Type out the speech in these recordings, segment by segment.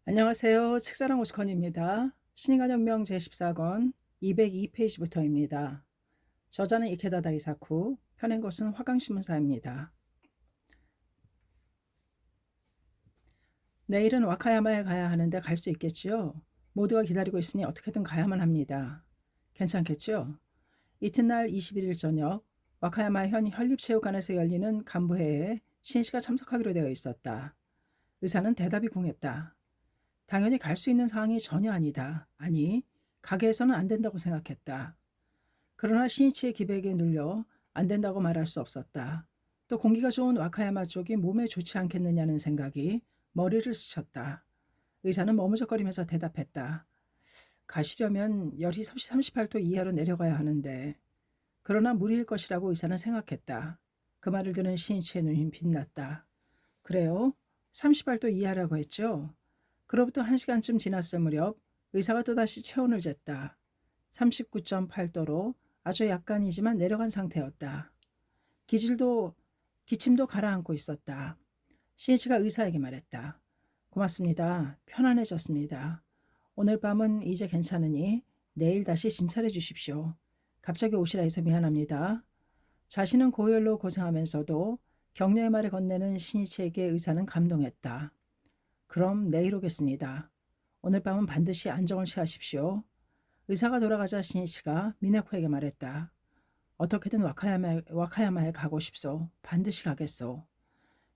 안녕하세요. 책사랑 오스컨입니다. 신인간혁명 제14권 202페이지부터입니다. 저자는 이케다다 이사쿠, 펴낸 것은 화강신문사입니다. 내일은 와카야마에 가야 하는데 갈 수 있겠지요? 모두가 기다리고 있으니 어떻게든 가야만 합니다. 괜찮겠죠? 이튿날 21일 저녁 와카야마 현 현립체육관에서 열리는 간부회에 신씨가 참석하기로 되어 있었다. 의사는 대답이 궁했다. 당연히 갈 수 있는 상황이 전혀 아니다. 아니, 가게에서는 안 된다고 생각했다. 그러나 신이치의 기백에 눌려 안 된다고 말할 수 없었다. 또 공기가 좋은 와카야마 쪽이 몸에 좋지 않겠느냐는 생각이 머리를 스쳤다. 의사는 머무적거리면서 대답했다. 가시려면 열이 섭씨 38도 이하로 내려가야 하는데. 그러나 무리일 것이라고 의사는 생각했다. 그 말을 들은 신이치의 눈이 빛났다. 그래요? 38도 이하라고 했죠? 그로부터 1시간쯤 지났을 무렵 의사가 또다시 체온을 쟀다. 39.8도로 아주 약간이지만 내려간 상태였다. 기침도 가라앉고 있었다. 신이치가 의사에게 말했다. 고맙습니다. 편안해졌습니다. 오늘 밤은 이제 괜찮으니 내일 다시 진찰해 주십시오. 갑자기 오시라 해서 미안합니다. 자신은 고열로 고생하면서도 격려의 말을 건네는 신이치에게 의사는 감동했다. 그럼 내일 오겠습니다. 오늘 밤은 반드시 안정을 취하십시오. 의사가 돌아가자 신이치가 미나코에게 말했다. 어떻게든 와카야마에 가고 싶소. 반드시 가겠소.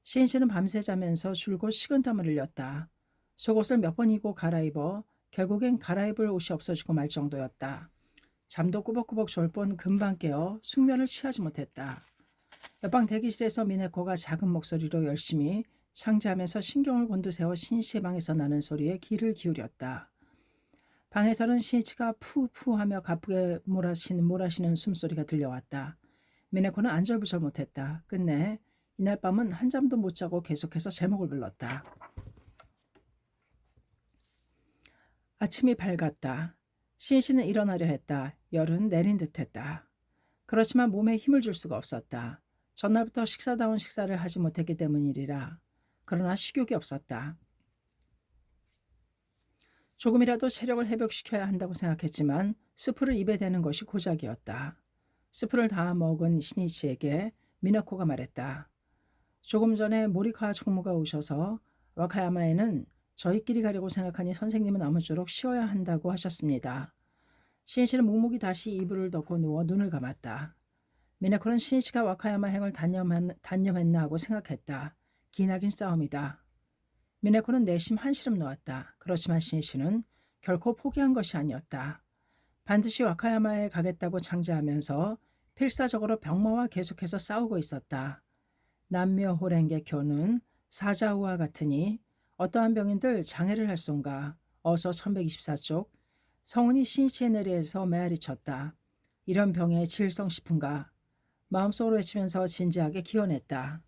신이치는 밤새 자면서 줄곧 식은땀을 흘렸다. 속옷을 몇 번 입고 갈아입어 결국엔 갈아입을 옷이 없어지고 말 정도였다. 잠도 꾸벅꾸벅 졸 뻔 금방 깨어 숙면을 취하지 못했다. 옆방 대기실에서 미네코가 작은 목소리로 열심히 창자하면서 신경을 곤두세워 신이치의 방에서 나는 소리에 귀를 기울였다. 방에서는 신이치가 푸푸하며 가쁘게 몰아쉬는 숨소리가 들려왔다. 미네코는 안절부절 못했다. 끝내 이날 밤은 한잠도 못 자고 계속해서 제목을 불렀다. 아침이 밝았다. 신이치는 일어나려 했다. 열은 내린 듯했다. 그렇지만 몸에 힘을 줄 수가 없었다. 전날부터 식사다운 식사를 하지 못했기 때문이리라. 그러나 식욕이 없었다. 조금이라도 체력을 회복시켜야 한다고 생각했지만 스프를 입에 대는 것이 고작이었다. 스프를 다 먹은 신이치에게 미나코가 말했다. 조금 전에 모리카 총무가 오셔서 와카야마에는 저희끼리 가려고 생각하니 선생님은 아무쪼록 쉬어야 한다고 하셨습니다. 신이치는 묵묵히 다시 이불을 덮고 누워 눈을 감았다. 미나코는 신이치가 와카야마행을 단념했나 하고 생각했다. 기나긴 싸움이다. 미네코는 내심 한시름 놓았다. 그렇지만 신이치는 결코 포기한 것이 아니었다. 반드시 와카야마에 가겠다고 창제하면서 필사적으로 병마와 계속해서 싸우고 있었다. 남묘 호랭개교는 사자우와 같으니 어떠한 병인들 장애를 할 손가. 어서 1124쪽 성운이 신이치의 내리에서 메아리 쳤다. 이런 병에 질성 싶은가. 마음속으로 외치면서 진지하게 기원했다.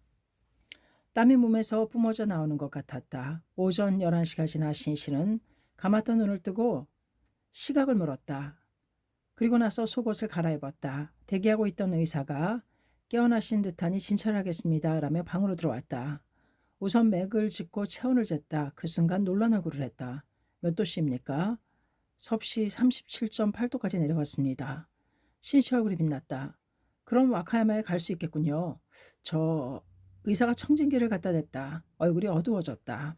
땀이 몸에서 뿜어져 나오는 것 같았다. 오전 11시가 지나 신씨는 감았던 눈을 뜨고 시각을 물었다. 그리고 나서 속옷을 갈아입었다. 대기하고 있던 의사가 깨어나신 듯하니 진찰하겠습니다. 라며 방으로 들어왔다. 우선 맥을 짚고 체온을 쟀다. 그 순간 놀란 얼굴을 했다. 몇 도씨입니까? 섭씨 37.8도까지 내려갔습니다. 신씨 얼굴이 빛났다. 그럼 와카야마에 갈 수 있겠군요. 의사가 청진기를 갖다 댔다. 얼굴이 어두워졌다.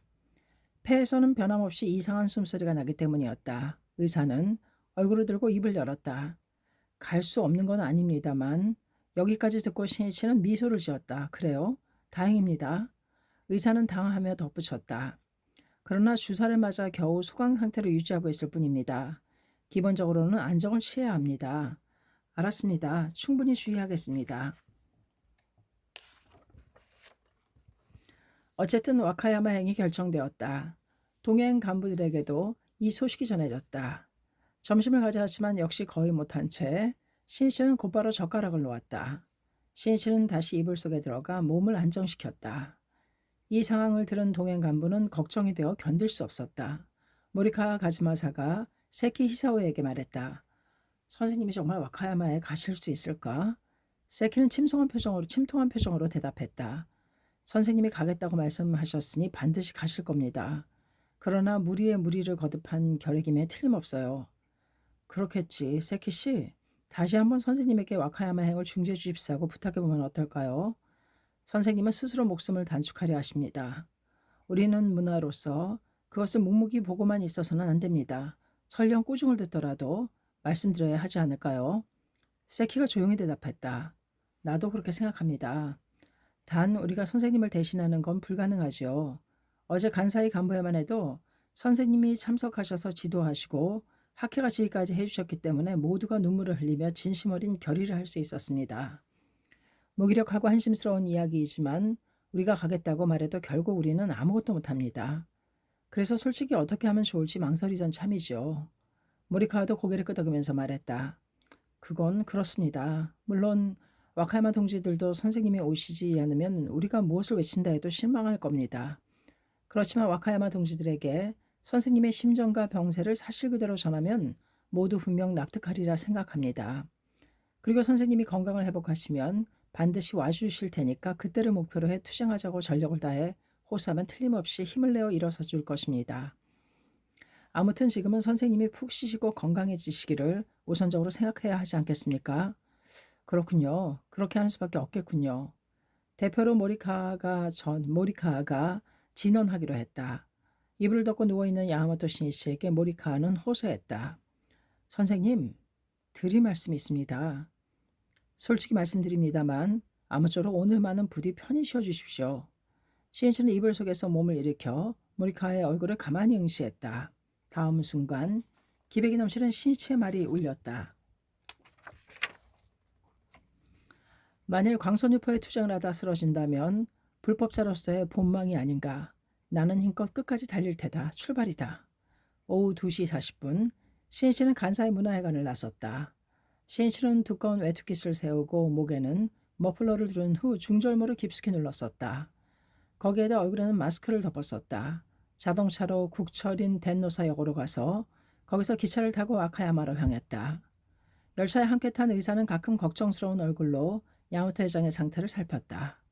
폐에서는 변함없이 이상한 숨소리가 나기 때문이었다. 의사는 얼굴을 들고 입을 열었다. 갈 수 없는 건 아닙니다만 여기까지 듣고 신이치는 미소를 지었다. 그래요? 다행입니다. 의사는 당황하며 덧붙였다. 그러나 주사를 맞아 겨우 소강 상태를 유지하고 있을 뿐입니다. 기본적으로는 안정을 취해야 합니다. 알았습니다. 충분히 주의하겠습니다. 어쨌든 와카야마행이 결정되었다. 동행 간부들에게도 이 소식이 전해졌다. 점심을 가져왔지만 역시 거의 못한 채 신이치는 곧바로 젓가락을 놓았다. 신이치는 다시 이불 속에 들어가 몸을 안정시켰다. 이 상황을 들은 동행 간부는 걱정이 되어 견딜 수 없었다. 모리카 가즈마사가 세키 히사오에게 말했다. 선생님이 정말 와카야마에 가실 수 있을까? 세키는 침통한 표정으로 대답했다. 선생님이 가겠다고 말씀하셨으니 반드시 가실 겁니다. 그러나 무리에 무리를 거듭한 결핵임에 틀림없어요. 그렇겠지. 세키 씨, 다시 한번 선생님에게 와카야마 행을 중지해 주십사고 부탁해보면 어떨까요? 선생님은 스스로 목숨을 단축하려 하십니다. 우리는 문화로서 그것을 묵묵히 보고만 있어서는 안 됩니다. 설령 꾸중을 듣더라도 말씀드려야 하지 않을까요? 세키가 조용히 대답했다. 나도 그렇게 생각합니다. 단 우리가 선생님을 대신하는 건 불가능하지요. 어제 간사이 간부회만 해도 선생님이 참석하셔서 지도하시고 학회가 지휘까지 해주셨기 때문에 모두가 눈물을 흘리며 진심 어린 결의를 할 수 있었습니다. 무기력하고 한심스러운 이야기이지만 우리가 가겠다고 말해도 결국 우리는 아무것도 못합니다. 그래서 솔직히 어떻게 하면 좋을지 망설이던 참이죠. 모리카와도 고개를 끄덕이면서 말했다. 그건 그렇습니다. 물론 와카야마 동지들도 선생님이 오시지 않으면 우리가 무엇을 외친다 해도 실망할 겁니다. 그렇지만 와카야마 동지들에게 선생님의 심정과 병세를 사실 그대로 전하면 모두 분명 납득하리라 생각합니다. 그리고 선생님이 건강을 회복하시면 반드시 와주실 테니까 그때를 목표로 해 투쟁하자고 전력을 다해 호소하면 틀림없이 힘을 내어 일어서 줄 것입니다. 아무튼 지금은 선생님이 푹 쉬시고 건강해지시기를 우선적으로 생각해야 하지 않겠습니까? 그렇군요. 그렇게 하는 수밖에 없겠군요. 대표로 모리카아가 진언하기로 했다. 이불을 덮고 누워있는 야마모토 신이치에게 모리카아는 호소했다. 선생님, 드릴 말씀이 있습니다. 솔직히 말씀드립니다만 아무쪼록 오늘만은 부디 편히 쉬어주십시오. 신이치는 이불 속에서 몸을 일으켜 모리카아의 얼굴을 가만히 응시했다. 다음 순간 기백이 넘치는 신이치의 말이 울렸다. 만일 광선유포에 투쟁을 하다 쓰러진다면 불법자로서의 본망이 아닌가. 나는 힘껏 끝까지 달릴 테다. 출발이다. 오후 2시 40분 신이치는 간사이 문화회관을 나섰다. 신이치는 두꺼운 외투깃을 세우고 목에는 머플러를 두른 후 중절모를 깊숙이 눌렀었다. 거기에다 얼굴에는 마스크를 덮었었다. 자동차로 국철인 덴노사역으로 가서 거기서 기차를 타고 아카야마로 향했다. 열차에 함께 탄 의사는 가끔 걱정스러운 얼굴로 야마토 회장의 상태를 살폈다.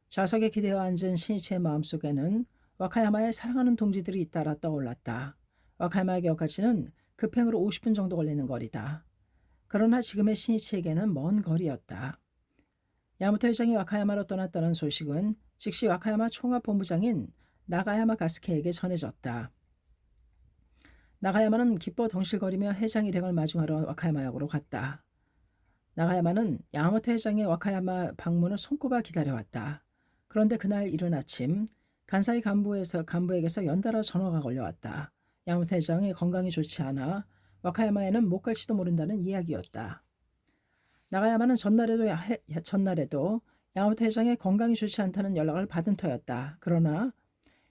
좌석에 기대어 앉은 신이치의 마음속에는 와카야마의 사랑하는 동지들이 잇따라 떠올랐다. 와카야마 역까지는 급행으로 50분 정도 걸리는 거리다. 그러나 지금의 신이치에게는 먼 거리였다. 야마토 회장이 와카야마로 떠났다는 소식은 즉시 와카야마 총합본부장인 나가야마 가스케에게 전해졌다. 나가야마는 기뻐 덩실거리며 회장 일행을 마중하러 와카야마역으로 갔다. 나가야마는 야마모토 회장의 와카야마 방문을 손꼽아 기다려왔다. 그런데 그날 이른 아침 간사이 간부에게서 연달아 전화가 걸려왔다. 야마모토 회장의 건강이 좋지 않아 와카야마에는 못 갈지도 모른다는 이야기였다. 나가야마는 전날에도 야마모토 회장의 건강이 좋지 않다는 연락을 받은 터였다. 그러나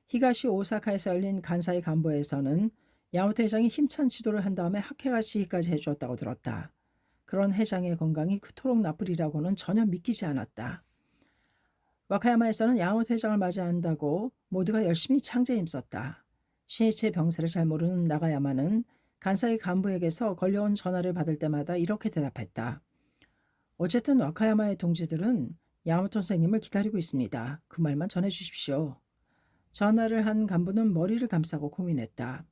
히가시 오사카에서 열린 간사이 간부에서는 야마모토 회장이 힘찬 지도를 한 다음에 학회가 지휘까지 해주었다고 들었다. 그런 회장의 건강이 그토록 나쁘리라고는 전혀 믿기지 않았다. 와카야마에서는 야마모토 회장을 맞이한다고 모두가 열심히 창제에 힘썼다. 신이치의 병세를 잘 모르는 나가야마는 간사이 간부에게서 걸려온 전화를 받을 때마다 이렇게 대답했다. 어쨌든 와카야마의 동지들은 야마모토 선생님을 기다리고 있습니다. 그 말만 전해주십시오. 전화를 한 간부는 머리를 감싸고 고민했다.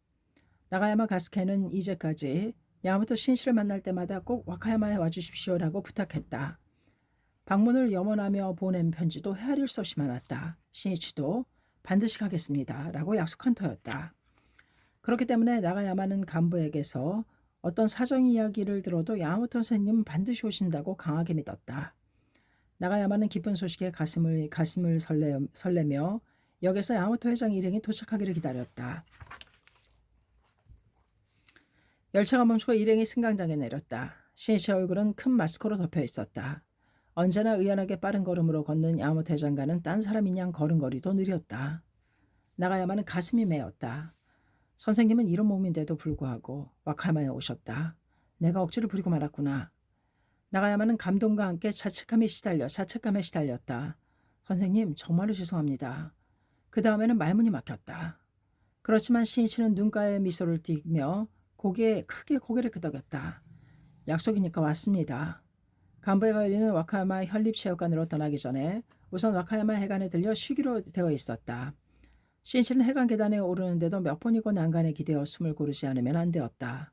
나가야마 가스케는 이제까지 야마모토 신씨를 만날 때마다 꼭 와카야마에 와주십시오라고 부탁했다. 방문을 염원하며 보낸 편지도 헤아릴 수 없이 많았다. 신이치도 반드시 가겠습니다. 라고 약속한 터였다. 그렇기 때문에 나가야마는 간부에게서 어떤 사정 이야기를 들어도 야마모토 선생님은 반드시 오신다고 강하게 믿었다. 나가야마는 기쁜 소식에 가슴을 설레며 역에서 야마모토 회장 일행이 도착하기를 기다렸다. 열차가 멈추고 일행이 승강장에 내렸다. 신이치의 얼굴은 큰 마스크로 덮여 있었다. 언제나 의연하게 빠른 걸음으로 걷는 야마모토 회장과는 딴 사람인 양 걸음걸이도 느렸다. 나가야마는 가슴이 메었다. 선생님은 이런 몸인데도 불구하고 와카야마에 오셨다. 내가 억지를 부리고 말았구나. 나가야마는 감동과 함께 자책감에 시달렸다. 선생님 정말로 죄송합니다. 그 다음에는 말문이 막혔다. 그렇지만 신이치는 눈가에 미소를 띠며 크게 고개를 끄덕였다. 약속이니까 왔습니다. 간부에 걸리는 와카야마 현립체육관으로 떠나기 전에 우선 와카야마 해관에 들려 쉬기로 되어 있었다. 신씨는 해관 계단에 오르는데도 몇 번이고 난간에 기대어 숨을 고르지 않으면 안 되었다.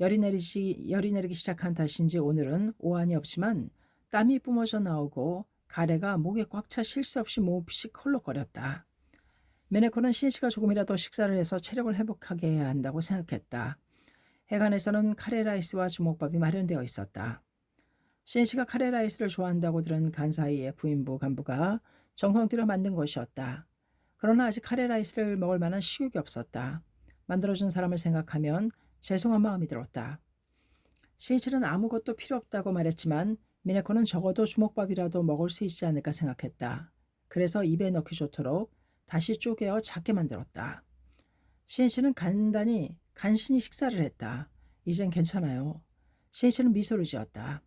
열이 내리기 시작한 탓인지 오늘은 오한이 없지만 땀이 뿜어져 나오고 가래가 목에 꽉 차 쉴 새 없이 몹시 콜록거렸다. 메네코는 신씨가 조금이라도 식사를 해서 체력을 회복하게 해야 한다고 생각했다. 해관에서는 카레라이스와 주먹밥이 마련되어 있었다. 신씨가 카레라이스를 좋아한다고 들은 간사이의 부인부 간부가 정성 들여 만든 것이었다. 그러나 아직 카레라이스를 먹을 만한 식욕이 없었다. 만들어준 사람을 생각하면 죄송한 마음이 들었다. 신이치는 아무것도 필요 없다고 말했지만 미네코는 적어도 주먹밥이라도 먹을 수 있지 않을까 생각했다. 그래서 입에 넣기 좋도록 다시 쪼개어 작게 만들었다. 신이치는 간신히 식사를 했다. 이젠 괜찮아요. 신이치는 미소를 지었다.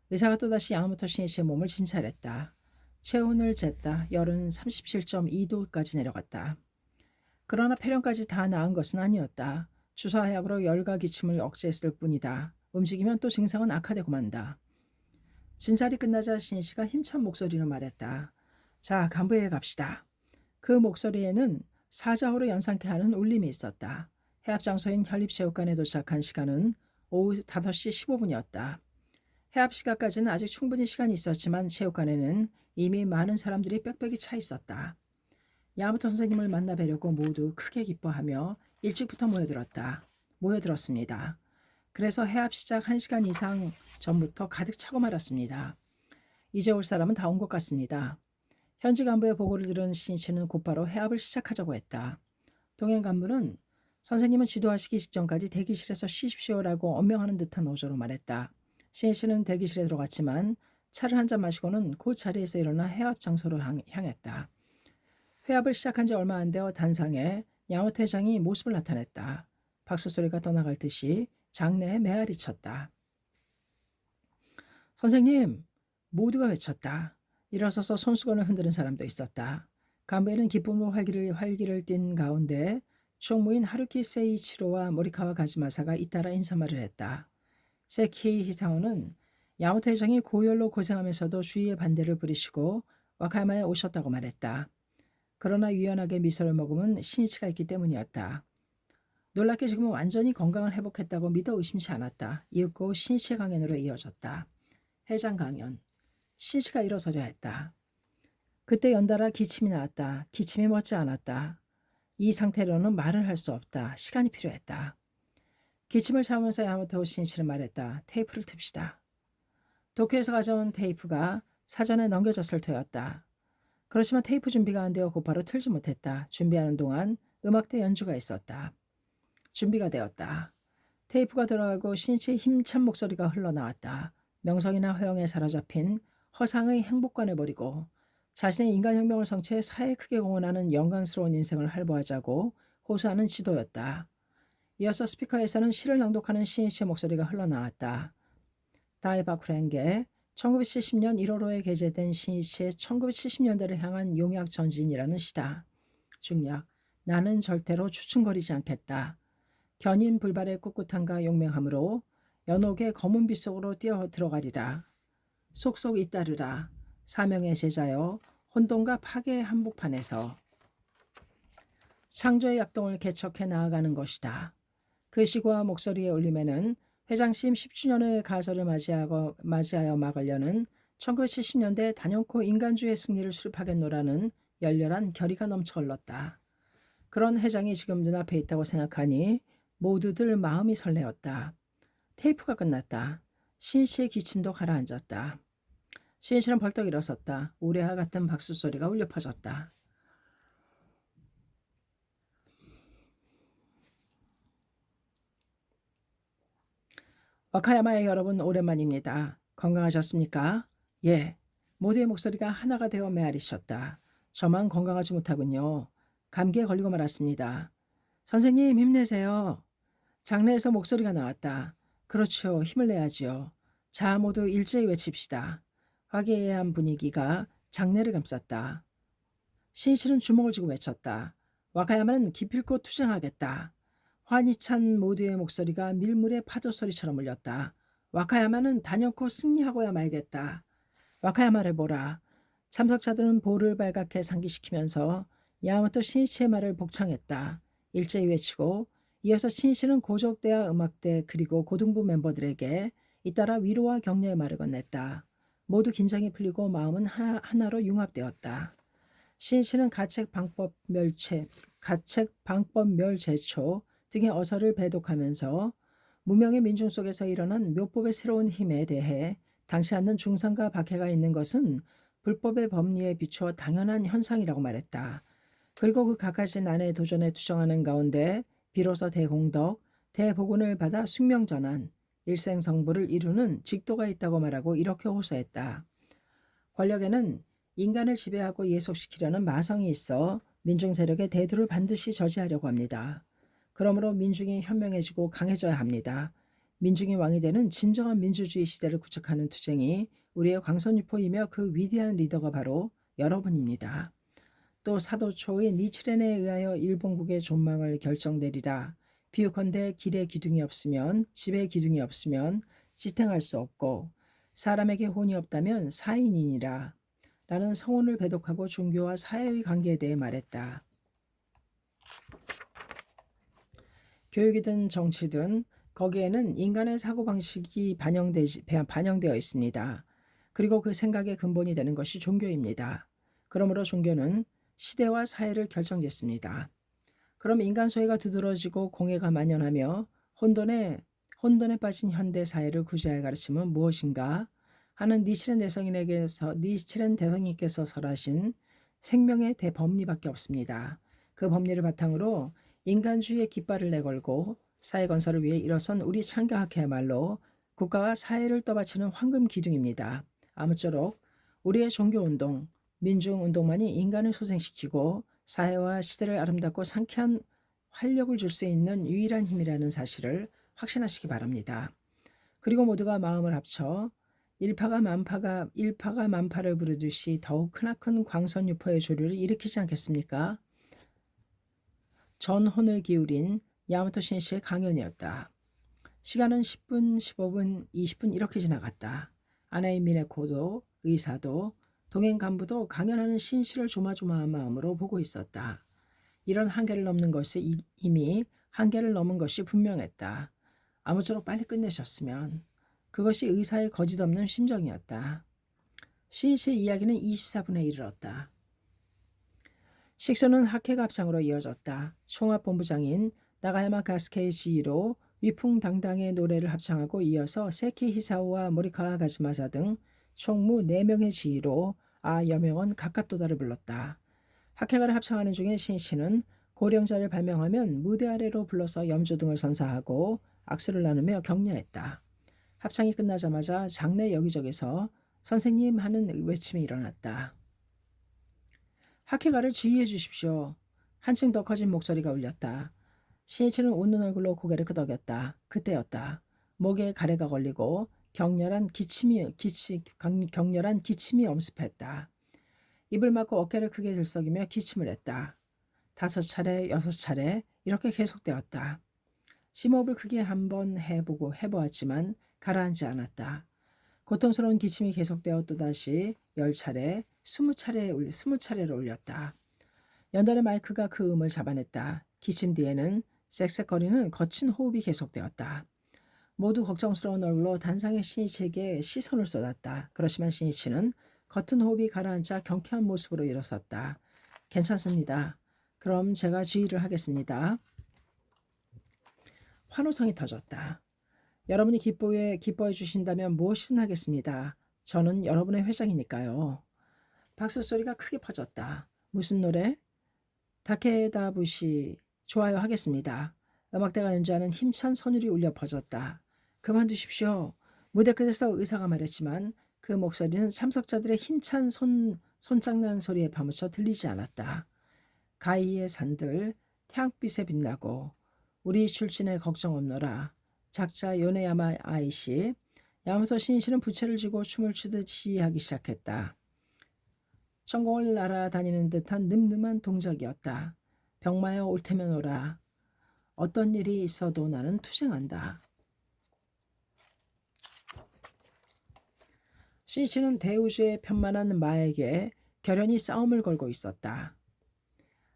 의사가 또다시 양부터 신이치의 몸을 진찰했다. 체온을 쟀다. 열은 37.2도까지 내려갔다. 그러나 폐렴까지 다 나은 것은 아니었다. 주사약으로 열과 기침을 억제했을 뿐이다. 움직이면 또 증상은 악화되고 만다. 진찰이 끝나자 신씨가 힘찬 목소리로 말했다. 자, 간부에 갑시다. 그 목소리에는 사자호로 연상케 하는 울림이 있었다. 해압장소인 현립체육관에 도착한 시간은 오후 5시 15분이었다. 해압 시간까지는 아직 충분히 시간이 있었지만 체육관에는 이미 많은 사람들이 빽빽이 차 있었다. 야마토 선생님을 만나 뵈려고 모두 크게 기뻐하며 일찍부터 모여들었습니다. 그래서 해압 시작 1시간 이상 전부터 가득 차고 말았습니다. 이제 올 사람은 다 온 것 같습니다. 현지 간부의 보고를 들은 신이치는 곧바로 해압을 시작하자고 했다. 동행 간부는 선생님은 지도하시기 직전까지 대기실에서 쉬십시오라고 엄명하는 듯한 어조로 말했다. 신이치는 대기실에 들어갔지만 차를 한 잔 마시고는 그 자리에서 일어나 해압 장소로 향했다. 회합을 시작한 지 얼마 안 되어 단상에 야마토 회장이 모습을 나타냈다. 박수 소리가 떠나갈 듯이 장내에 메아리 쳤다. 선생님! 모두가 외쳤다. 일어서서 손수건을 흔드는 사람도 있었다. 간부에는 기쁨으로 활기를 띤 가운데 총무인 하루키 세이치로와 모리카와 가즈마사가 잇따라 인사말을 했다. 세키 히사오는 야마토 회장이 고열로 고생하면서도 주위의 반대를 부리시고 와카야마에 오셨다고 말했다. 그러나 유연하게 미소를 머금은 신이치가 있기 때문이었다. 놀랍게 지금은 완전히 건강을 회복했다고 믿어 의심치 않았다. 이윽고 신이치의 강연으로 이어졌다. 회장 강연. 신이치가 일어서려 했다. 그때 연달아 기침이 나왔다. 기침이 멎지 않았다. 이 상태로는 말을 할 수 없다. 시간이 필요했다. 기침을 참으면서 야마토 신이치는 말했다. 테이프를 틉시다. 도쿄에서 가져온 테이프가 사전에 넘겨졌을 터였다. 그렇지만 테이프 준비가 안 되어 곧바로 틀지 못했다. 준비하는 동안 음악대 연주가 있었다. 준비가 되었다. 테이프가 돌아가고 신이치의 힘찬 목소리가 흘러나왔다. 명성이나 허영에 사로잡힌 허상의 행복관을 버리고 자신의 인간혁명을 성취해 사회에 크게 공헌하는 영광스러운 인생을 할보하자고 호소하는 지도였다. 이어서 스피커에서는 시를 낭독하는 신이치의 목소리가 흘러나왔다. 다이바쿠렌게 1970년 1월호에 게재된 신이치의 1970년대를 향한 용약 전진이라는 시다. 중략, 나는 절대로 주춤거리지 않겠다. 견인 불발의 꿋꿋함과 용맹함으로 연옥의 검은 빛 속으로 뛰어 들어가리라. 속속 잇따르라. 사명의 제자여 혼돈과 파괴의 한복판에서 창조의 약동을 개척해 나아가는 것이다. 그 시구와 목소리의 울림에는 회장심 10주년의 가설을 맞이하여 막으려는 1970년대 단연코 인간주의 승리를 수립하겠노라는 열렬한 결의가 넘쳐 흘렀다. 그런 회장이 지금 눈앞에 있다고 생각하니 모두들 마음이 설레었다. 테이프가 끝났다. 신씨의 기침도 가라앉았다. 신씨는 벌떡 일어섰다. 우레와 같은 박수 소리가 울려 퍼졌다. 와카야마의 여러분 오랜만입니다. 건강하셨습니까? 예. 모두의 목소리가 하나가 되어 메아리쳤다. 저만 건강하지 못하군요. 감기에 걸리고 말았습니다. 선생님 힘내세요. 장내에서 목소리가 나왔다. 그렇죠. 힘을 내야지요. 자, 모두 일제히 외칩시다. 화기애애한 분위기가 장내를 감쌌다. 신이치는 주먹을 쥐고 외쳤다. 와카야마는 기필코 투쟁하겠다. 환희 찬 모두의 목소리가 밀물의 파도 소리처럼 울렸다. 와카야마는 단연코 승리하고야 말겠다. 와카야마를 보라. 참석자들은 볼을 발갛게 상기시키면서 야마토 신이치의 말을 복창했다. 일제히 외치고 이어서 신이치는 고족대와 음악대 그리고 고등부 멤버들에게 잇따라 위로와 격려의 말을 건넸다. 모두 긴장이 풀리고 마음은 하나로 융합되었다. 신이치는 가책 방법 멸제초 등의 어설을 배독하면서 무명의 민중 속에서 일어난 묘법의 새로운 힘에 대해 당시 않는 중상과 박해가 있는 것은 불법의 법리에 비추어 당연한 현상이라고 말했다. 그리고 그 갖가지 난해의 도전에 투정하는 가운데 비로소 대공덕, 대복운을 받아 숙명전환, 일생성불을 이루는 직도가 있다고 말하고 이렇게 호소했다. 권력에는 인간을 지배하고 예속시키려는 마성이 있어 민중 세력의 대두를 반드시 저지하려고 합니다. 그러므로 민중이 현명해지고 강해져야 합니다. 민중이 왕이 되는 진정한 민주주의 시대를 구축하는 투쟁이 우리의 광선유포이며 그 위대한 리더가 바로 여러분입니다. 또 사도초의 니치렌에 의하여 일본국의 존망을 결정내리라. 비유컨대 길에 기둥이 없으면 집에 기둥이 없으면 지탱할 수 없고 사람에게 혼이 없다면 사인이니라. 라는 성운을 배독하고 종교와 사회의 관계에 대해 말했다. 교육이든 정치든 거기에는 인간의 사고방식이 반영되어 있습니다. 그리고 그 생각의 근본이 되는 것이 종교입니다. 그러므로 종교는 시대와 사회를 결정짓습니다. 그럼 인간 소외가 두드러지고 공해가 만연하며 혼돈에 빠진 현대 사회를 구제할 가르침은 무엇인가 하는 니치렌 대성님께서 설하신 생명의 대법리밖에 없습니다. 그 법리를 바탕으로 인간주의의 깃발을 내걸고 사회 건설을 위해 일어선 우리 창경학회야말로 국가와 사회를 떠받치는 황금 기둥입니다. 아무쪼록 우리의 종교운동, 민중운동만이 인간을 소생시키고 사회와 시대를 아름답고 상쾌한 활력을 줄 수 있는 유일한 힘이라는 사실을 확신하시기 바랍니다. 그리고 모두가 마음을 합쳐 일파가 만파를 부르듯이 더욱 크나큰 광선유포의 조류를 일으키지 않겠습니까? 전혼을 기울인 야마토 신씨의 강연이었다. 시간은 10분, 15분, 20분 이렇게 지나갔다. 아내의 미네코도 의사도 동행 간부도 강연하는 신씨를 조마조마한 마음으로 보고 있었다. 이런 한계를 넘는 것이 이미 한계를 넘은 것이 분명했다. 아무쪼록 빨리 끝내셨으면. 그것이 의사의 거짓없는 심정이었다. 신씨의 이야기는 24분에 이르렀다. 식소는 학회가 합창으로 이어졌다. 총합본부장인 나가야마 가스케의 지휘로 위풍당당의 노래를 합창하고 이어서 세키 히사오와 모리카와 가즈마사 등 총무 4명의 지휘로 여명은 가깝도다를 불렀다. 학회가를 합창하는 중에 신씨는 고령자를 발명하면 무대 아래로 불러서 염주 등을 선사하고 악수를 나누며 격려했다. 합창이 끝나자마자 장내 여기저기서 선생님 하는 외침이 일어났다. 학회가를 지휘해 주십시오. 한층 더 커진 목소리가 울렸다. 신이치는 웃는 얼굴로 고개를 끄덕였다. 그때였다. 목에 가래가 걸리고 격렬한 기침이 엄습했다. 입을 막고 어깨를 크게 들썩이며 기침을 했다. 5차례, 6차례 이렇게 계속되었다. 심호흡을 크게 한번 해보았지만 가라앉지 않았다. 고통스러운 기침이 계속되어 또다시 10차례, 20차례로 울렸다. 연달의 마이크가 그 음을 잡아냈다. 기침 뒤에는 쌕쌕거리는 거친 호흡이 계속되었다. 모두 걱정스러운 얼굴로 단상의 신이치에게 시선을 쏟았다. 그렇지만 신이치는 겉은 호흡이 가라앉아 경쾌한 모습으로 일어섰다. 괜찮습니다. 그럼 제가 지휘를 하겠습니다. 환호성이 터졌다. 여러분이 기뻐해 주신다면 무엇이든 하겠습니다. 저는 여러분의 회장이니까요. 박수 소리가 크게 퍼졌다. 무슨 노래? 다케다부시. 좋아요 하겠습니다. 음악대가 연주하는 힘찬 선율이 울려 퍼졌다. 그만두십시오. 무대 끝에서 의사가 말했지만 그 목소리는 참석자들의 힘찬 손장난 소리에 파묻혀 들리지 않았다. 가이의 산들 태양빛에 빛나고 우리 출신의 걱정 없노라. 작자 요네야마 아이시 야마토 신이시는 부채를 쥐고 춤을 추듯 시위하기 시작했다. 천공을 날아다니는 듯한 늠름한 동작이었다. 병마여 올 테면 오라. 어떤 일이 있어도 나는 투쟁한다. 신이치는 대우주의 편만한 마에게 결연히 싸움을 걸고 있었다.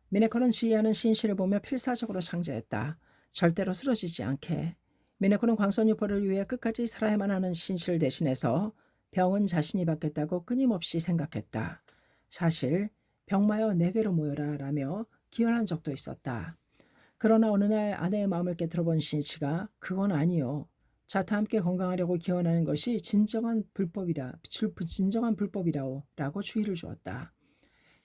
미네코는 지휘하는 신씨를 보며 필사적으로 창제했다. 절대로 쓰러지지 않게. 미네코는 광선유포를 위해 끝까지 살아야만 하는 신씨를 대신해서 병은 자신이 받겠다고 끊임없이 생각했다. 사실 병마여 내게로 모여라 라며 기원한 적도 있었다. 그러나 어느 날 아내의 마음을 깨트려본 신씨가 그건 아니요. 자타 함께 건강하려고 기원하는 것이 진정한 불법이라오 라고 주의를 주었다.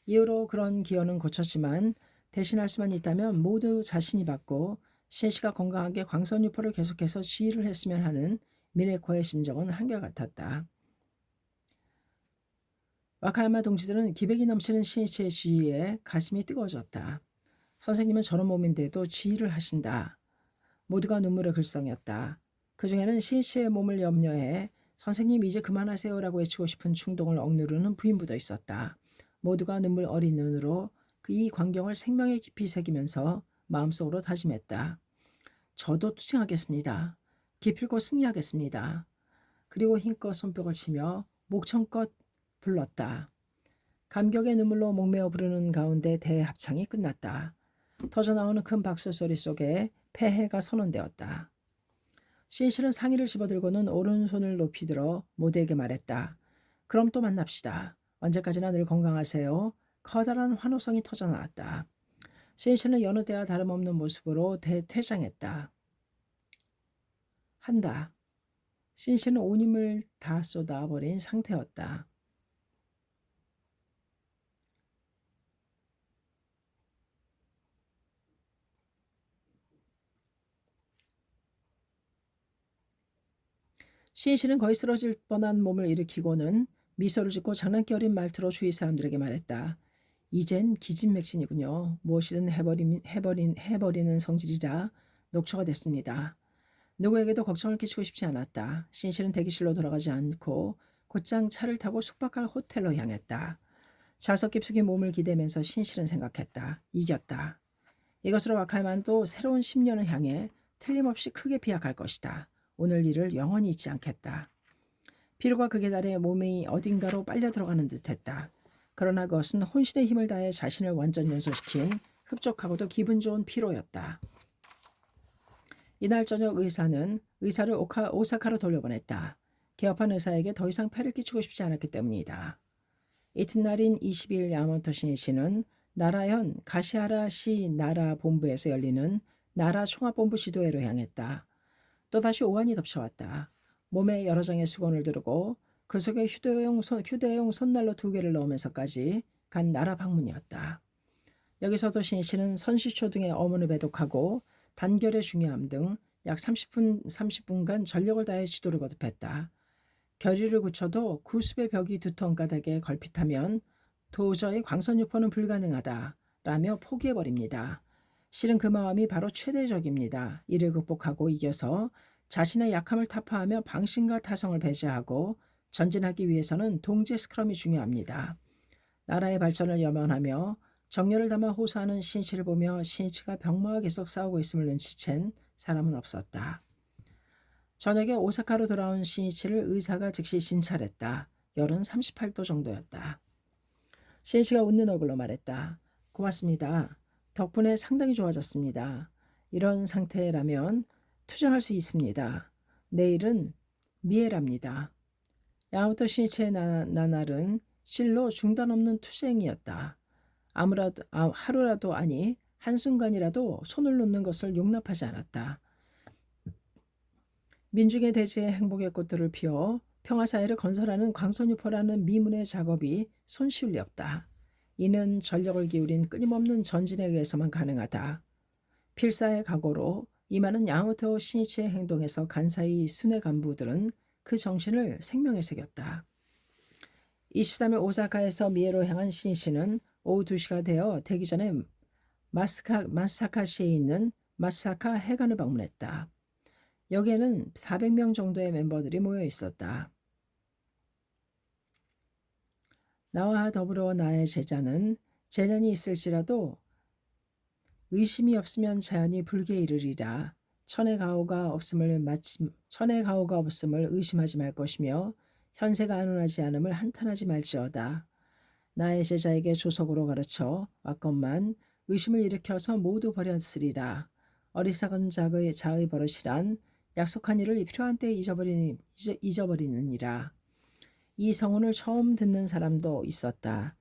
이후로 그런 기원은 고쳤지만 대신할 수만 있다면 모두 자신이 받고 신씨가 건강하게 광선유포를 계속해서 지휘를 했으면 하는 미네코의 심정은 한결같았다. 와카야마 동지들은 기백이 넘치는 신이치의 지휘에 가슴이 뜨거워졌다. 선생님은 저런 몸인데도 지휘를 하신다. 모두가 눈물을 글썽였다. 그 중에는 신이치의 몸을 염려해 선생님 이제 그만하세요라고 외치고 싶은 충동을 억누르는 부인부도 있었다. 모두가 눈물 어린 눈으로 이 광경을 생명에 깊이 새기면서 마음속으로 다짐했다. 저도 투쟁하겠습니다. 기필코 승리하겠습니다. 그리고 힘껏 손뼉을 치며 목청껏 불렀다. 감격의 눈물로 목매어 부르는 가운데 대합창이 끝났다. 터져나오는 큰 박수 소리 속에 폐해가 선언되었다. 신실은 상의를 집어들고는 오른손을 높이 들어 모두에게 말했다. 그럼 또 만납시다. 언제까지나 늘 건강하세요. 커다란 환호성이 터져나왔다. 신실은 여느 때와 다름없는 모습으로 퇴장했다. 한다. 신실은 온 힘을 다 쏟아버린 상태였다. 신실은 거의 쓰러질 뻔한 몸을 일으키고는 미소를 짓고 장난기 어린 말투로 주위 사람들에게 말했다. 이젠 기진맥진이군요. 무엇이든 해버리는 성질이라 녹초가 됐습니다. 누구에게도 걱정을 끼치고 싶지 않았다. 신실은 대기실로 돌아가지 않고 곧장 차를 타고 숙박할 호텔로 향했다. 좌석 깊숙이 몸을 기대면서 신실은 생각했다. 이겼다. 이것으로 와카야만도 새로운 10년을 향해 틀림없이 크게 비약할 것이다. 오늘 일을 영원히 잊지 않겠다. 피로가 극에 달해 몸이 어딘가로 빨려 들어가는 듯했다. 그러나 그것은 혼신의 힘을 다해 자신을 완전 연소시킨 흡족하고도 기분 좋은 피로였다. 이날 저녁 의사를 오사카로 돌려보냈다. 개업한 의사에게 더 이상 폐를 끼치고 싶지 않았기 때문이다. 이튿날인 22일 야마모토 신이시는 나라현 가시하라시 나라 본부에서 열리는 나라 총합본부 지도회로 향했다. 또다시 오한이 덮쳐왔다. 몸에 여러 장의 수건을 두르고 그 속에 휴대용 손난로 2개를 넣으면서까지 간 나라 방문이었다. 여기서도 신이시는 선시초 등의 어문을 배독하고 단결의 중요함 등 약 30분간 전력을 다해 지도를 거듭했다. 결의를 굳혀도 구습의 벽이 두터운 까닭에 걸핏하면 도저히 광선유포는 불가능하다 라며 포기해버립니다. 실은 그 마음이 바로 최대적입니다. 이를 극복하고 이겨서 자신의 약함을 타파하며 방심과 타성을 배제하고 전진하기 위해서는 동지의 스크럼이 중요합니다. 나라의 발전을 염원하며 정열을 담아 호소하는 신이치를 보며 신이치가 병마와 계속 싸우고 있음을 눈치챈 사람은 없었다. 저녁에 오사카로 돌아온 신이치를 의사가 즉시 진찰했다. 열은 38도 정도였다. 신이치가 웃는 얼굴로 말했다. 고맙습니다. 덕분에 상당히 좋아졌습니다. 이런 상태라면 투쟁할 수 있습니다. 내일은 미에랍니다. 야마모토 신이치의 나날은 실로 중단 없는 투쟁이었다. 하루라도 아니 한순간이라도 손을 놓는 것을 용납하지 않았다. 민중의 대지에 행복의 꽃들을 피워 평화사회를 건설하는 광선유포라는 미문의 작업이 손쉬울 리 없다. 이는 전력을 기울인 끊임없는 전진에 의해서만 가능하다. 필사의 각오로 임하는 야마모토 신이치의 행동에서 간사이 순회 간부들은 그 정신을 생명에 새겼다. 23일 오사카에서 미에로 향한 신이치는 오후 2시가 되어 되기 전에 마사카시에 있는 마사카 해관을 방문했다. 여기에는 400명 정도의 멤버들이 모여 있었다. 나와 더불어 나의 제자는 재난이 있을지라도 의심이 없으면 자연이 불게 이르리라. 천의 가호가 없음을 의심하지 말 것이며 현세가 안온하지 않음을 한탄하지 말지어다. 나의 제자에게 조석으로 가르쳐 왔건만 의심을 일으켜서 모두 버렸으리라. 어리석은 자의 버릇이란 약속한 일을 필요한 때에 잊어버리느니라. 이 성훈을 처음 듣는 사람도 있었다.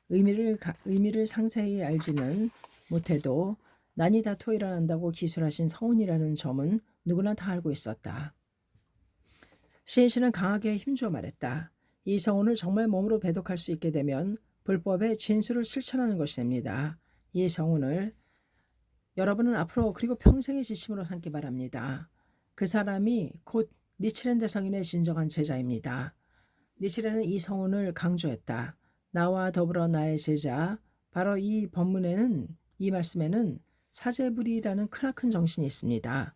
의미를 상세히 알지는 못해도 난이 다투어 일어난다고 기술하신 성훈이라는 점은 누구나 다 알고 있었다. 시인씨는 강하게 힘주어 말했다. 이 성훈을 정말 몸으로 배독할 수 있게 되면 불법의 진술을 실천하는 것이 됩니다. 이 성훈을 여러분은 앞으로 그리고 평생의 지침으로 삼기 바랍니다. 그 사람이 곧 니치렌 대성인의 진정한 제자입니다. 니치렌은 이 성훈을 강조했다. 나와 더불어 나의 제자, 바로 이 말씀에는 사제불이라는 크나큰 정신이 있습니다.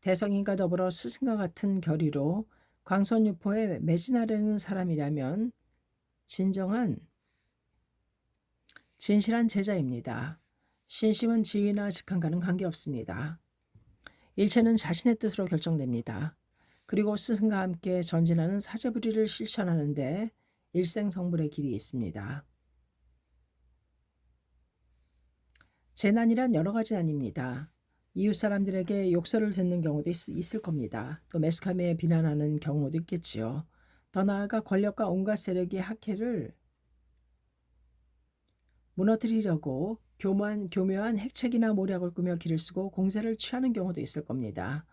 대성인과 더불어 스승과 같은 결의로 광선유포에 매진하려는 사람이라면 진실한 제자입니다. 신심은 지위나 직함과는 관계없습니다. 일체는 자신의 뜻으로 결정됩니다. 그리고 스승과 함께 전진하는 사제불의를 실천하는데 일생성불의 길이 있습니다. 재난이란 여러 가지 난입니다. 이웃 사람들에게 욕설을 듣는 경우도 있을 겁니다. 또 매스컴에 비난하는 경우도 있겠지요. 더 나아가 권력과 온갖 세력이 학회를 무너뜨리려고 교묘한 핵책이나 모략을 꾸며 길을 쓰고 공세를 취하는 경우도 있을 겁니다.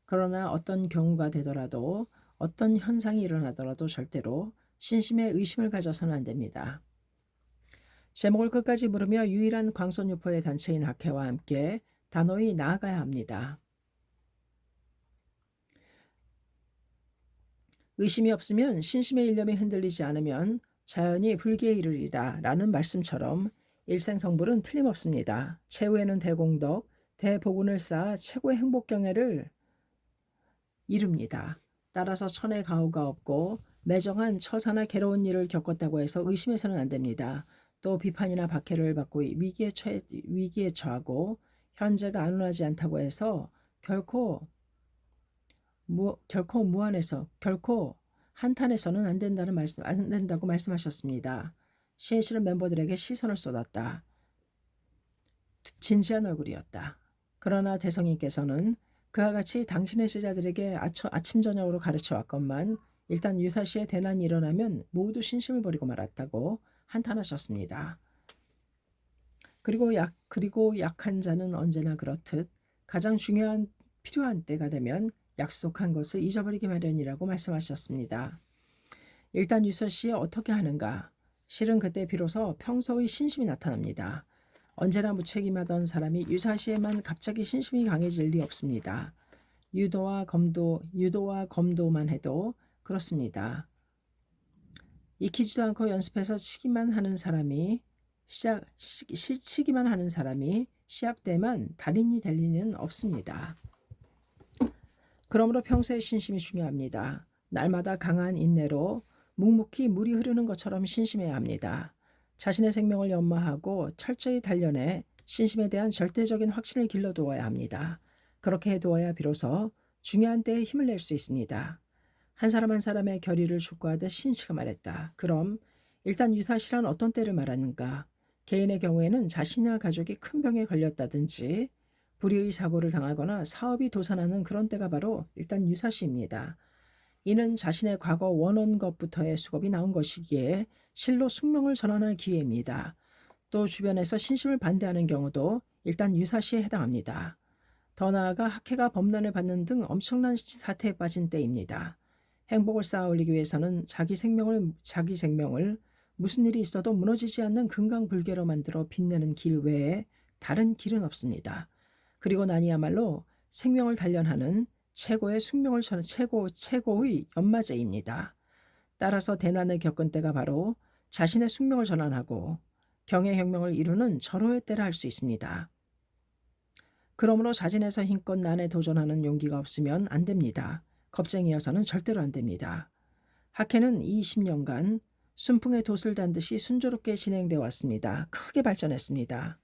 그러나 어떤 경우가 되더라도 어떤 현상이 일어나더라도 절대로 신심의 의심을 가져서는 안 됩니다. 제목을 끝까지 물으며 유일한 광선유포의 단체인 학회와 함께 단호히 나아가야 합니다. 의심이 없으면 신심의 일념이 흔들리지 않으면 자연히 불기에 이르리라 라는 말씀처럼 일생성불은 틀림없습니다. 최후에는 대공덕, 대복운을 쌓아 최고의 행복경애를 이룹니다. 따라서 천의 가호가 없고 매정한 처사나 괴로운 일을 겪었다고 해서 의심해서는 안 됩니다. 또 비판이나 박해를 받고 위기에 처하고 현재가 안온하지 않다고 해서 결코 무한해서 결코 한탄해서는 안 된다고 말씀하셨습니다. 시인씨는 멤버들에게 시선을 쏟았다. 진지한 얼굴이었다. 그러나 대성인께서는 그와 같이 당신의 제자들에게 아침 저녁으로 가르쳐 왔건만 일단 유사시에 대난이 일어나면 모두 신심을 버리고 말았다고 한탄하셨습니다. 그리고 약한 자는 언제나 그렇듯 가장 필요한 때가 되면 약속한 것을 잊어버리기 마련이라고 말씀하셨습니다. 일단 유서씨에 어떻게 하는가? 실은 그때 비로소 평소의 신심이 나타납니다. 언제나 무책임하던 사람이 유사시에만 갑자기 신심이 강해질 리 없습니다. 유도와 검도만 해도 그렇습니다. 익히지도 않고 연습해서 치기만 하는 사람이 시합 때만 달인이 될 리는 없습니다. 그러므로 평소의 신심이 중요합니다. 날마다 강한 인내로 묵묵히 물이 흐르는 것처럼 신심해야 합니다. 자신의 생명을 연마하고 철저히 단련해 신심에 대한 절대적인 확신을 길러두어야 합니다. 그렇게 해두어야 비로소 중요한 때에 힘을 낼 수 있습니다. 한 사람 한 사람의 결의를 촉구하듯 신씨가 말했다. 그럼 일단 유사시란 어떤 때를 말하는가? 개인의 경우에는 자신이나 가족이 큰 병에 걸렸다든지 불의의 사고를 당하거나 사업이 도산하는 그런 때가 바로 일단 유사시입니다. 이는 자신의 과거 원한 것부터의 수급이 나온 것이기에 실로 숙명을 전환할 기회입니다. 또 주변에서 신심을 반대하는 경우도 일단 유사시에 해당합니다. 더 나아가 학회가 범난을 받는 등 엄청난 사태에 빠진 때입니다. 행복을 쌓아 올리기 위해서는 자기 생명을 무슨 일이 있어도 무너지지 않는 금강불개로 만들어 빛내는 길 외에 다른 길은 없습니다. 그리고 난이야말로 생명을 단련하는 최고의 연마제입니다. 따라서 대난을 겪은 때가 바로 자신의 숙명을 전환하고 경애혁명을 이루는 절호의 때라 할 수 있습니다. 그러므로 자진해서 힘껏 난에 도전하는 용기가 없으면 안 됩니다. 겁쟁이여서는 절대로 안 됩니다. 학회는 20년간 순풍의 돛을 단 듯이 순조롭게 진행되어 왔습니다. 크게 발전했습니다.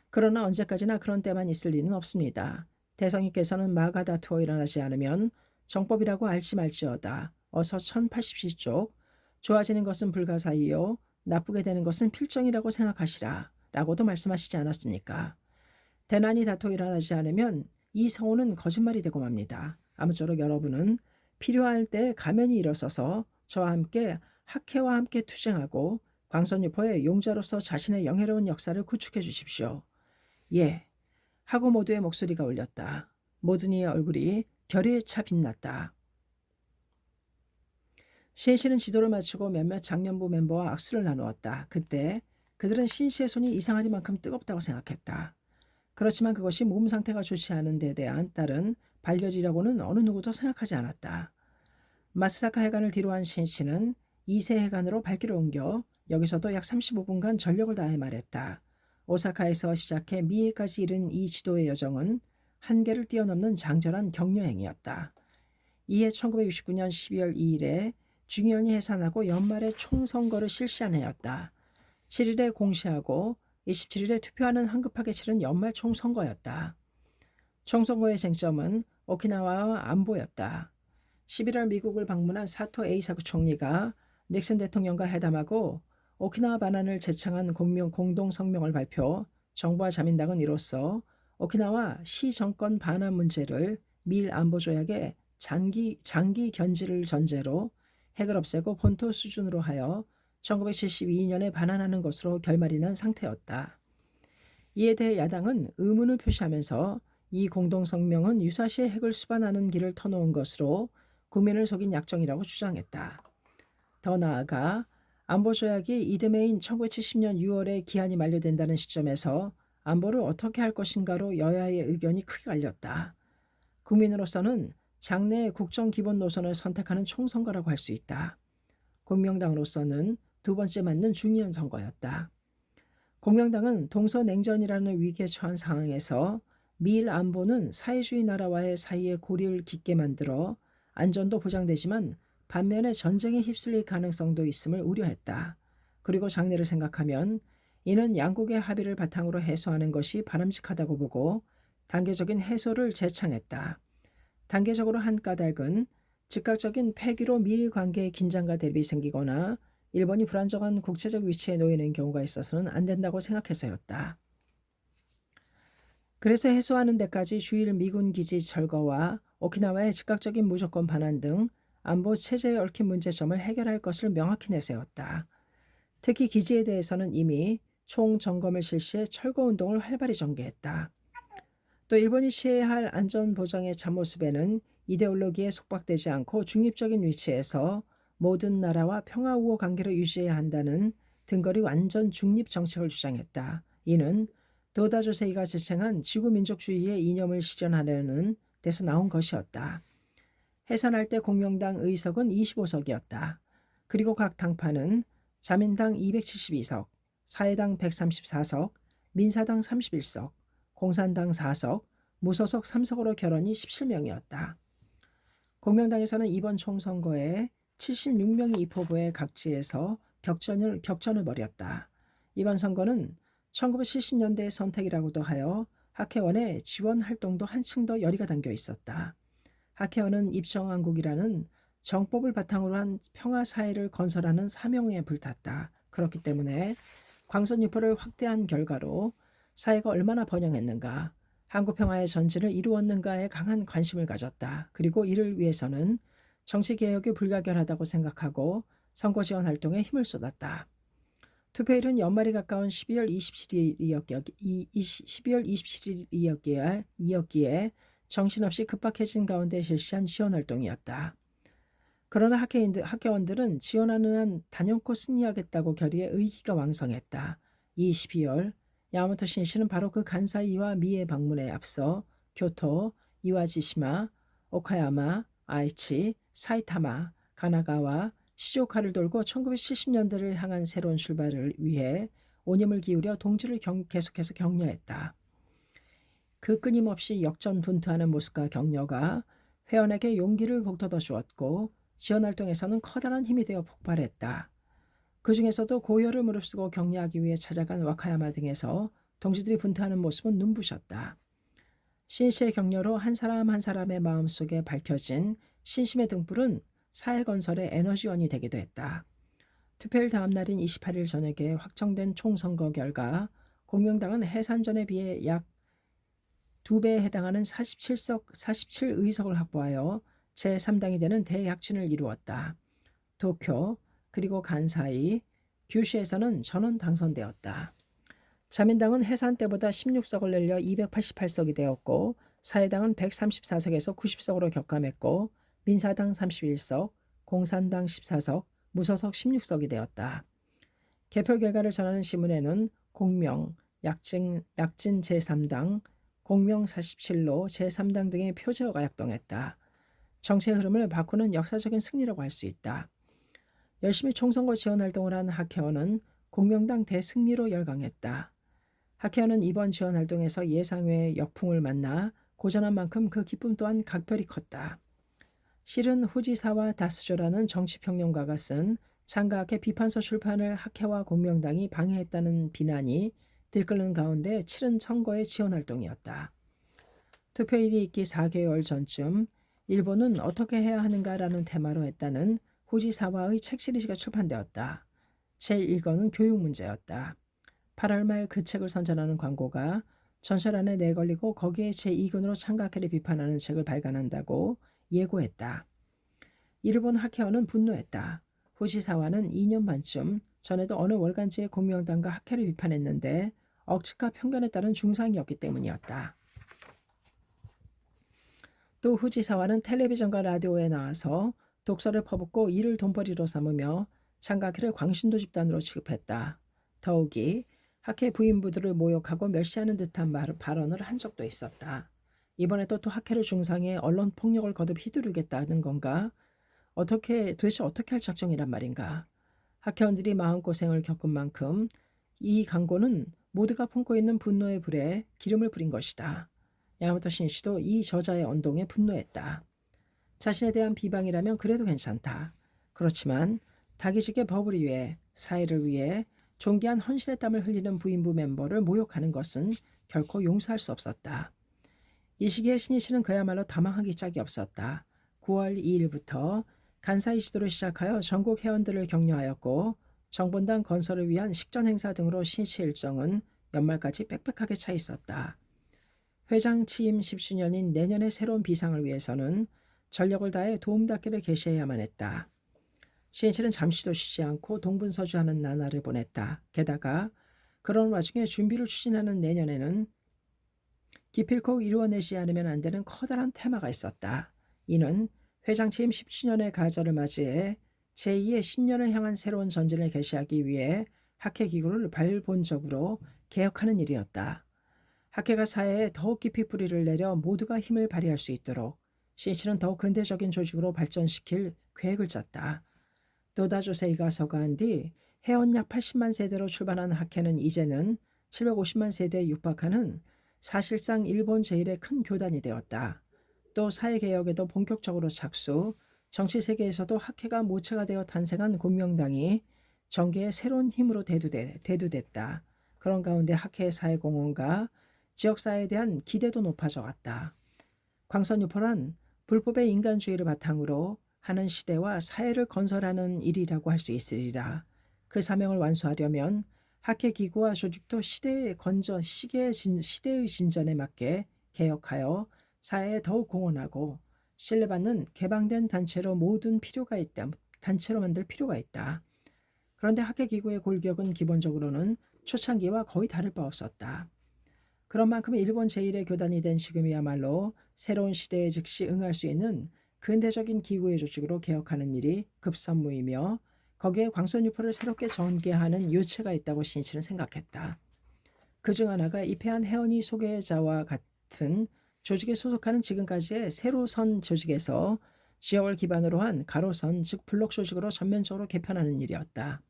그러나 언제까지나 그런 때만 있을 리는 없습니다. 대성이께서는 마가 다투어 일어나지 않으면 정법이라고 알지 말지어다. 어서 1080시 쪽 좋아지는 것은 불가사의요 나쁘게 되는 것은 필정이라고 생각하시라 라고도 말씀하시지 않았습니까? 대난이 다투 일어나지 않으면 이 성호는 거짓말이 되고 맙니다. 아무쪼록 여러분은 필요할 때 가면이 일어서서 저와 함께 학회와 함께 투쟁하고 광선유포의 용자로서 자신의 영예로운 역사를 구축해 주십시오. 예. 하고 모두의 목소리가 울렸다. 모든 이의 얼굴이 결의에 차 빛났다. 신씨는 지도를 마치고 몇몇 장년부 멤버와 악수를 나누었다. 그때 그들은 신씨의 손이 이상하리만큼 뜨겁다고 생각했다. 그렇지만 그것이 몸 상태가 좋지 않은 데 대한 다른 발열이라고는 어느 누구도 생각하지 않았다. 마스사카 해관을 뒤로한 신씨는 이세 해관으로 발길을 옮겨 여기서도 약 35분간 전력을 다해 말했다. 오사카에서 시작해 미에까지 이른 이 지도의 여정은 한계를 뛰어넘는 장절한 격려행이었다. 이해 1969년 12월 2일에 중의원이 해산하고 연말에 총선거를 실시한 해였다. 7일에 공시하고 27일에 투표하는 황급하게 치른 연말 총선거였다. 총선거의 쟁점은 오키나와와 안보였다. 11월 미국을 방문한 사토 에이사쿠 총리가 닉슨 대통령과 회담하고 오키나와 반환을 제청한 공동 성명을 발표, 정부와 자민당은 이로써 오키나와 시 정권 반환 문제를 미일 안보조약의 장기 견지를 전제로 핵을 없애고 본토 수준으로 하여 1972년에 반환하는 것으로 결말이 난 상태였다. 이에 대해 야당은 의문을 표시하면서 이 공동성명은 유사시에 핵을 수반하는 길을 터놓은 것으로 국민을 속인 약정이라고 주장했다. 더 나아가 안보조약이 이듬해인 1970년 6월에 기한이 만료된다는 시점에서 안보를 어떻게 할 것인가로 여야의 의견이 크게 갈렸다. 국민으로서는 장래의 국정 기본 노선을 선택하는 총선거라고 할 수 있다. 공명당으로서는 두 번째 맞는 중의원 선거였다. 공명당은 동서냉전이라는 위기에 처한 상황에서 미일 안보는 사회주의 나라와의 사이에 고리를 깊게 만들어 안전도 보장되지만 반면에 전쟁에 휩쓸릴 가능성도 있음을 우려했다. 그리고 장래를 생각하면 이는 양국의 합의를 바탕으로 해소하는 것이 바람직하다고 보고 단계적인 해소를 제창했다. 단계적으로 한 까닭은 즉각적인 폐기로 미일 관계의 긴장과 대립이 생기거나 일본이 불안정한 국제적 위치에 놓이는 경우가 있어서는 안 된다고 생각해서였다. 그래서 해소하는 데까지 주일 미군 기지 철거와 오키나와의 즉각적인 무조건 반환 등 안보 체제에 얽힌 문제점을 해결할 것을 명확히 내세웠다. 특히 기지에 대해서는 이미 총점검을 실시해 철거운동을 활발히 전개했다. 또 일본이 취해야 할 안전보장의 참모습에는 이데올로기에 속박되지 않고 중립적인 위치에서 모든 나라와 평화우호 관계를 유지해야 한다는 등거리 완전 중립 정책을 주장했다. 이는 도다 조세이가 지칭한 지구민족주의의 이념을 실현하려는 데서 나온 것이었다. 해산할 때 공명당 의석은 25석이었다. 그리고 각 당파는 자민당 272석, 사회당 134석, 민사당 31석, 공산당 4석, 무소속 3석으로 결원이 17명이었다. 공명당에서는 이번 총선거에 76명이 입후보에 각지에서 격전을 벌였다. 이번 선거는 1970년대의 선택이라고도 하여 학회원의 지원 활동도 한층 더 열의가 담겨 있었다. 학회원은 입정왕국이라는 정법을 바탕으로 한 평화사회를 건설하는 사명에 불탔다. 그렇기 때문에 광선유포를 확대한 결과로 사회가 얼마나 번영했는가, 한국평화의 전진을 이루었는가에 강한 관심을 가졌다. 그리고 이를 위해서는 정치개혁이 불가결하다고 생각하고 선거 지원 활동에 힘을 쏟았다. 투표일은 연말이 가까운 12월 27일이었기에 정신없이 급박해진 가운데 실시한 지원 활동이었다. 그러나 학회원들은 지원하는 한 단연코 승리하겠다고 결의해 의기가 왕성했다. 이 12월 야마토 신씨는 바로 그 간사이와 미에 방문에 앞서 교토, 이와지시마, 오카야마, 아이치, 사이타마, 가나가와 시조카를 돌고 1970년대를 향한 새로운 출발을 위해 온힘을 기울여 동지를 계속해서 격려했다. 그 끊임없이 역전분투하는 모습과 격려가 회원에게 용기를 북돋아 주었고 지원활동에서는 커다란 힘이 되어 폭발했다. 그 중에서도 고열을 무릅쓰고 격려하기 위해 찾아간 와카야마 등에서 동지들이 분투하는 모습은 눈부셨다. 신씨의 격려로 한 사람 한 사람의 마음속에 밝혀진 신심의 등불은 사회건설의 에너지원이 되기도 했다. 투표일 다음 날인 28일 저녁에 확정된 총선거 결과 공명당은 해산전에 비해 약 2배에 해당하는 47의석을 확보하여 제3당이 되는 대약진을 이루었다. 도쿄 그리고 간사이, 규슈에서는 전원 당선되었다. 자민당은 해산 때보다 16석을 늘려 288석이 되었고 사회당은 134석에서 90석으로 격감했고 민사당 31석, 공산당 14석, 무소속 16석이 되었다. 개표 결과를 전하는 신문에는 공명, 약진 제3당, 공명 47로 제3당 등의 표제어가 약동했다. 정치의 흐름을 바꾸는 역사적인 승리라고 할 수 있다. 열심히 총선거 지원 활동을 한 학회원은 공명당 대승리로 열광했다. 학회원은 이번 지원 활동에서 예상외의 역풍을 만나 고전한 만큼 그 기쁨 또한 각별히 컸다. 실은 후지사와 다스조라는 정치평론가가 쓴 창가학회 비판서 출판을 학회와 공명당이 방해했다는 비난이 들끓는 가운데 치른 선거의 지원 활동이었다. 투표일이 있기 4개월 전쯤 일본은 어떻게 해야 하는가라는 테마로 했다는 후지사와의 책 시리즈가 출판되었다. 제1권은 교육 문제였다. 8월 말 그 책을 선전하는 광고가 전설 안에 내걸리고 거기에 제2권으로 창가학회를 비판하는 책을 발간한다고 예고했다. 이를 본 학회원은 분노했다. 후지사와는 2년 반쯤 전에도 어느 월간지에 공명당과 학회를 비판했는데 억측과 편견에 따른 중상이었기 때문이었다. 또 후지사와는 텔레비전과 라디오에 나와서 독서를 퍼붓고 이를 돈벌이로 삼으며 창가학회를 광신도 집단으로 취급했다. 더욱이 학회 부인부들을 모욕하고 멸시하는 듯한 발언을 한 적도 있었다. 이번에도 또 학회를 중상해 언론 폭력을 거듭 휘두르겠다는 건가? 도대체 어떻게 할 작정이란 말인가? 학회원들이 마음고생을 겪은 만큼 이 광고는 모두가 품고 있는 분노의 불에 기름을 부린 것이다. 야마토 신이치도 이 저자의 언동에 분노했다. 자신에 대한 비방이라면 그래도 괜찮다. 그렇지만 다기직의 법을 위해 사회를 위해 존귀한 헌신의 땀을 흘리는 부인부 멤버를 모욕하는 것은 결코 용서할 수 없었다. 이 시기에 신이치는 그야말로 다망하기 짝이 없었다. 9월 2일부터 간사이 지도를 시작하여 전국 회원들을 격려하였고 정본당 건설을 위한 식전 행사 등으로 신이치 일정은 연말까지 빽빽하게 차 있었다. 회장 취임 10주년인 내년의 새로운 비상을 위해서는 전력을 다해 도움닫기를 개시해야만 했다. 신이치는 잠시도 쉬지 않고 동분서주하는 나날을 보냈다. 게다가 그런 와중에 준비를 추진하는 내년에는 기필코 이루어내지 않으면 안 되는 커다란 테마가 있었다. 이는 회장 취임 10주년의 가절을 맞이해 제2의 10년을 향한 새로운 전진을 개시하기 위해 학회기구를 발본적으로 개혁하는 일이었다. 학회가 사회에 더욱 깊이 뿌리를 내려 모두가 힘을 발휘할 수 있도록 신이치는 더욱 근대적인 조직으로 발전시킬 계획을 짰다. 노다조세이가 서거한 뒤 회원 약 80만 세대로 출발한 학회는 이제는 750만 세대에 육박하는 사실상 일본 제1의 큰 교단이 되었다. 또 사회개혁에도 본격적으로 착수, 정치 세계에서도 학회가 모체가 되어 탄생한 공명당이 정계의 새로운 힘으로 대두됐다. 그런 가운데 학회의 사회공헌과 지역사회에 대한 기대도 높아져 갔다. 광선유포란 불법의 인간주의를 바탕으로 하는 시대와 사회를 건설하는 일이라고 할 수 있으리라. 그 사명을 완수하려면 학회기구와 조직도 시대의 진전에 맞게 개혁하여 사회에 더욱 공헌하고 신뢰받는 개방된 단체로 만들 필요가 있다. 그런데 학회기구의 골격은 기본적으로는 초창기와 거의 다를 바 없었다. 그런 만큼 일본 제1의 교단이 된 지금이야말로 새로운 시대에 즉시 응할 수 있는 근대적인 기구의 조직으로 개혁하는 일이 급선무이며 거기에 광선유포를 새롭게 전개하는 요체가 있다고 신이치는 생각했다. 그중 하나가 입회한 회원이 소개자와 같은 조직에 소속하는 지금까지의 새로 선 조직에서 지역을 기반으로 한 가로선 즉 블록 조직으로 전면적으로 개편하는 일이었다.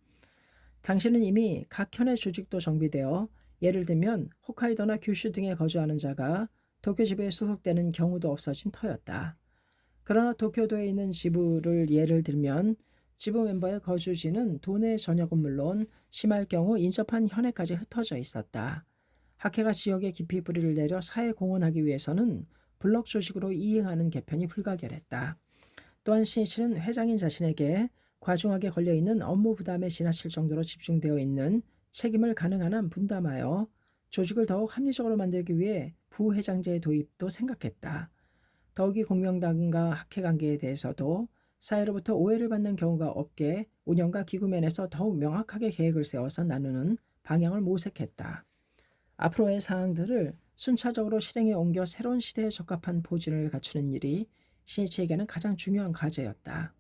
당시는 이미 각 현의 조직도 정비되어 예를 들면 홋카이도나 규슈 등에 거주하는 자가 도쿄 지부에 소속되는 경우도 없어진 터였다. 그러나 도쿄도에 있는 지부를 예를 들면 지부 멤버의 거주지는 도내 전역은 물론 심할 경우 인접한 현해까지 흩어져 있었다. 학회가 지역에 깊이 뿌리를 내려 사회 공헌하기 위해서는 블록 조직으로 이행하는 개편이 불가결했다. 또한 신이치는 회장인 자신에게 과중하게 걸려있는 업무 부담에 지나칠 정도로 집중되어 있는 책임을 가능한 한 분담하여 조직을 더욱 합리적으로 만들기 위해 부회장제 도입도 생각했다. 더욱이 공명당과 학회관계에 대해서도 사회로부터 오해를 받는 경우가 없게 운영과 기구 면에서 더욱 명확하게 계획을 세워서 나누는 방향을 모색했다. 앞으로의 사항들을 순차적으로 실행에 옮겨 새로운 시대에 적합한 보진을 갖추는 일이 신이치에게는 가장 중요한 과제였다.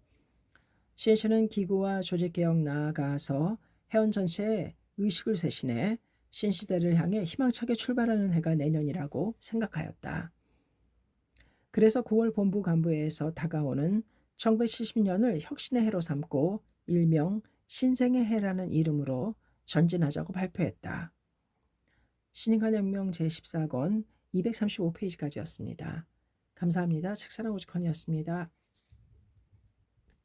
신이치는 기구와 조직개혁 나아가서 회원 전체의 의식을 쇄신해 신시대를 향해 희망차게 출발하는 해가 내년이라고 생각하였다. 그래서 9월 본부 간부회에서 다가오는 1970년을 혁신의 해로 삼고 일명 신생의 해라는 이름으로 전진하자고 발표했다. 신인간혁명 제14권 235페이지까지였습니다. 감사합니다. 책사랑 오직헌이었습니다.